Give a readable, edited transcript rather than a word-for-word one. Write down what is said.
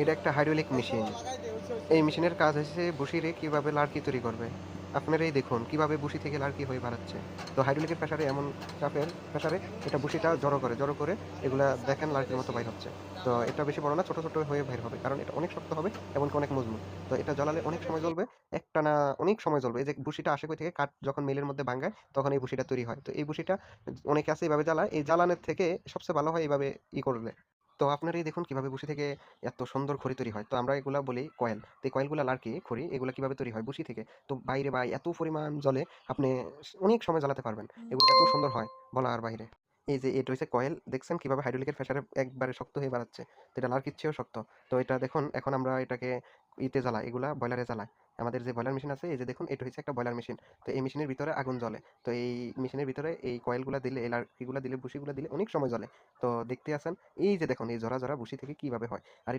এটা একটা hydraulic machine. এই মেশিনের কাজ হচ্ছে বসিরে কিভাবে লার্কি তৈরি করবে। আপনারাই দেখুন কিভাবে বসি থেকে লার্কি হয়ে বাড়াচ্ছে। তো হাইড্রোলিকের প্রেসারে এমন চাপের প্রেসারে এটা বসিটা জড়ো করে এগুলা দেখেন লার্কির মতো বাইর হচ্ছে। তো এটা বেশি বড় না, ছোট, ছোট হয়ে বাইর হবে। কারণ এটা অনেক শক্ত হবে, এমনকি অনেক মজবুত। তো এটা জ্বালালে অনেক সময় জ্বলবে। একটানা অনেক সময় জ্বলবে। এই যে বসিটা আসে কই থেকে? কাঠ যখন মিলের মধ্যে ভাঙায় তখন এই বসিটা তৈরি হয়। তো এই বসিটা অনেকে আছে এভাবে জ্বালায়। এই জ্বালানোর থেকে সবচেয়ে ভালো হয় এভাবে করলে। তো আপনারাই দেখুন কিভাবে বসি থেকে এত সুন্দর খড়ি তৈরি হয়। তো আমরা এগুলা বলি কয়েল। তো এই কয়েলগুলা লার্কি খড়ি এগুলা কিভাবে তৈরি হয়? বসি থেকে। তো বাইরে ভাই এত পরিমাণ জ্বলে আপনি অনেক সময় জ্বালাতে পারবেন। এগুলো এত সুন্দর হয় বলার বাইরে। এই যে এটা হইছে কয়েল, দেখছেন কিভাবে হাইড্রোলিকের প্রেসারে একবারে শক্ত হয়ে বাড়াচ্ছে। তো এটা লার্কির চেয়েও শক্ত। তো এটা দেখুন এখন আমরা এটাকে জ্বালাই, এগুলা বয়লারে জ্বালাই। আমাদের যে বয়লার মেশিন আছে এই যে দেখুন এটা হচ্ছে একটা বয়লার মেশিন। তো এই মেশিনের ভিতরে আগুন জ্বলে। তো এই মেশিনের ভিতরে এই কয়েলগুলা দিলে, এই লার্কিগুলা দিলে, বসিগুলা দিলে অনেক সময় জ্বলে। তো দেখতে আছেন এই যে দেখুন এই জরা, জরা বসি থেকে কিভাবে হয়। আর এটা